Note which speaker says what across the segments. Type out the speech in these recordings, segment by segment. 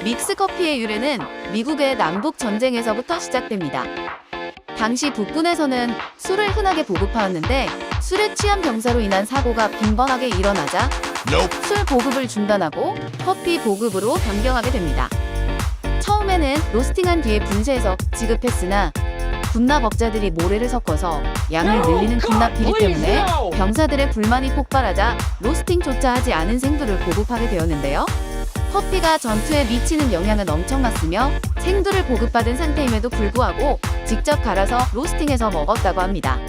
Speaker 1: 믹스커피의 유래는 미국의 남북 전쟁에서부터 시작됩니다. 당시 북군에서는 술을 흔하게 보급하였는데 술에 취한 병사로 인한 사고가 빈번하게 일어나자 술 보급을 중단하고 커피 보급으로 변경하게 됩니다. 처음에는 로스팅한 뒤에 분쇄해서 지급했으나 군납업자들이 모래를 섞어서 양을 늘리는 군납 비리 때문에 병사들의 불만이 폭발하자 로스팅조차 하지 않은 생두를 보급하게 되었는데요. 커피가 전투에 미치는 영향은 엄청났으며 생두를 보급받은 상태임에도 불구하고 직접 갈아서 로스팅해서 먹었다고 합니다.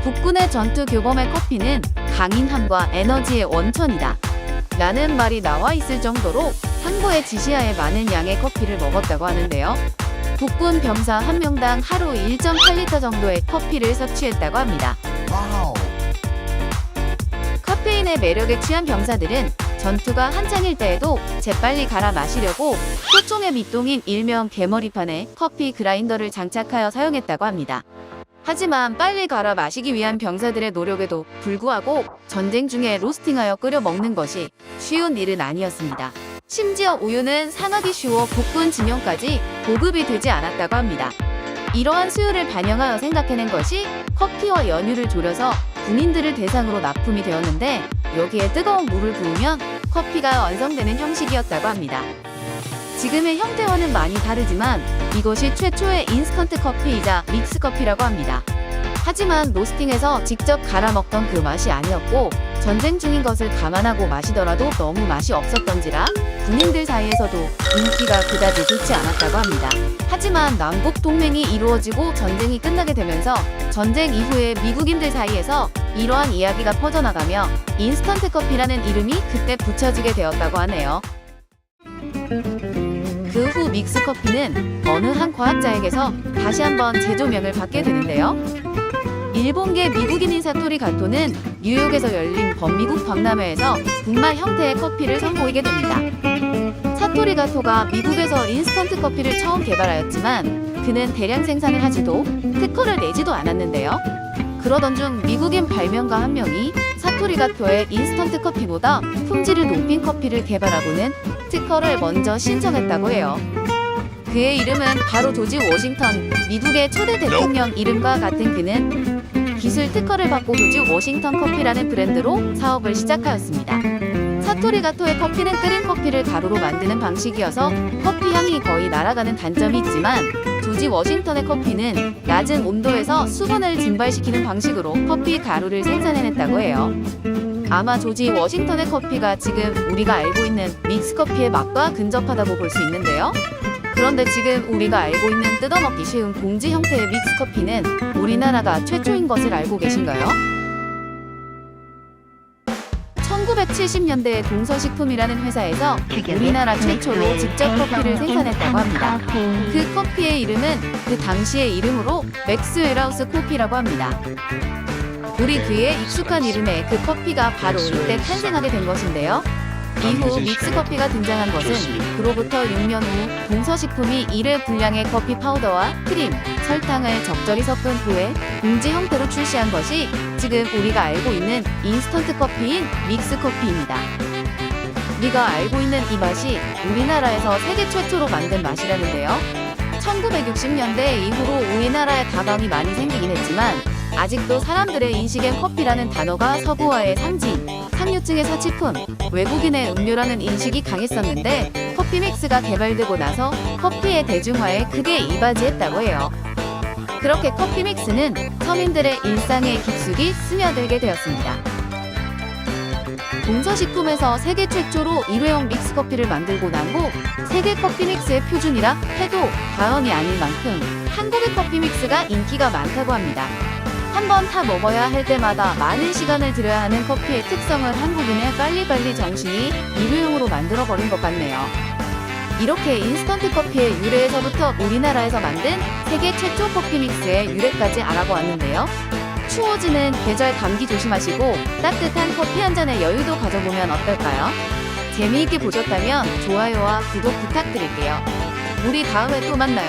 Speaker 1: 북군의 전투 교범의 커피는 강인함과 에너지의 원천이다 라는 말이 나와 있을 정도로 상부의 지시하에 많은 양의 커피를 먹었다고 하는데요. 북군 병사 한 명당 하루 1.8리터 정도의 커피를 섭취했다고 합니다. 카페인의 매력에 취한 병사들은 전투가 한창일 때에도 재빨리 갈아 마시려고 소총의 밑동인 일명 개머리판에 커피 그라인더를 장착하여 사용했다고 합니다. 하지만 빨리 갈아 마시기 위한 병사들의 노력에도 불구하고 전쟁 중에 로스팅하여 끓여 먹는 것이 쉬운 일은 아니었습니다. 심지어 우유는 상하기 쉬워 북군 진영까지 보급이 되지 않았다고 합니다. 이러한 수요를 반영하여 생각해낸 것이 커피와 연유를 졸여서 군인들을 대상으로 납품이 되었는데 여기에 뜨거운 물을 부으면 커피가 완성되는 형식이었다고 합니다. 지금의 형태와는 많이 다르지만 이것이 최초의 인스턴트 커피이자 믹스커피라고 합니다. 하지만 로스팅해서 직접 갈아 먹던 그 맛이 아니었고 전쟁 중인 것을 감안하고 마시더라도 너무 맛이 없었던지라 군인들 사이에서도 인기가 그다지 좋지 않았다고 합니다. 하지만 남북 동맹이 이루어지고 전쟁이 끝나게 되면서 전쟁 이후에 미국인들 사이에서 이러한 이야기가 퍼져나가며 인스턴트 커피라는 이름이 그때 붙여지게 되었다고 하네요. 그 후 믹스커피는 어느 한 과학자에게서 다시 한번 재조명을 받게 되는데요. 일본계 미국인인 사토리 가토는 뉴욕에서 열린 범미국 박람회에서 북마 형태의 커피를 선보이게 됩니다. 사토리 가토가 미국에서 인스턴트 커피를 처음 개발하였지만 그는 대량 생산을 하지도 특허를 내지도 않았는데요. 그러던 중 미국인 발명가 한 명이 사토리 가토의 인스턴트 커피보다 품질을 높인 커피를 개발하고는 특허를 먼저 신청했다고 해요. 그의 이름은 바로 조지 워싱턴, 미국의 초대 대통령 이름과 같은 그는 기술 특허를 받고 조지 워싱턴 커피라는 브랜드로 사업을 시작하였습니다. 사토리 가토의 커피는 끓인 커피를 가루로 만드는 방식이어서 커피 향이 거의 날아가는 단점이 있지만 조지 워싱턴의 커피는 낮은 온도에서 수분을 증발시키는 방식으로 커피 가루를 생산해냈다고 해요. 아마 조지 워싱턴의 커피가 지금 우리가 알고 있는 믹스커피의 맛과 근접하다고 볼 수 있는데요. 그런데 지금 우리가 알고 있는 뜯어먹기 쉬운 봉지 형태의 믹스커피는 우리나라가 최초인 것을 알고 계신가요? 1970년대에 동서식품이라는 회사에서 우리나라 최초로 직접 커피를 생산했다고 합니다. 그 커피의 이름은 그 당시의 이름으로 맥스 웰하우스 커피라고 합니다. 우리 귀에 익숙한 이름의 그 커피가 바로 이때 탄생하게 된 것인데요. 이후 믹스커피가 등장한 것은 그로부터 6년 후 동서식품이 이를 분량의 커피 파우더와 크림, 설탕을 적절히 섞은 후에 봉지 형태로 출시한 것이 지금 우리가 알고 있는 인스턴트 커피인 믹스커피입니다. 우리가 알고 있는 이 맛이 우리나라에서 세계 최초로 만든 맛이라는데요. 1960년대 이후로 우리나라에 다방이 많이 생기긴 했지만 아직도 사람들의 인식엔 커피라는 단어가 서구화의 상징, 상류층의 사치품, 외국인의 음료라는 인식이 강했었는데 커피 믹스가 개발되고 나서 커피의 대중화에 크게 이바지했다고 해요. 그렇게 커피 믹스는 서민들의 일상에 깊숙이 스며들게 되었습니다. 동서식품에서 세계 최초로 일회용 믹스커피를 만들고 난 후 세계 커피 믹스의 표준이라 해도 과언이 아닐 만큼 한국의 커피 믹스가 인기가 많다고 합니다. 한번 타 먹어야 할 때마다 많은 시간을 들여야 하는 커피의 특성을 한국인의 빨리빨리 정신이 일회용으로 만들어버린 것 같네요. 이렇게 인스턴트 커피의 유래에서부터 우리나라에서 만든 세계 최초 커피 믹스의 유래까지 알아보았는데요. 추워지는 계절 감기 조심하시고 따뜻한 커피 한 잔의 여유도 가져보면 어떨까요? 재미있게 보셨다면 좋아요와 구독 부탁드릴게요. 우리 다음에 또 만나요.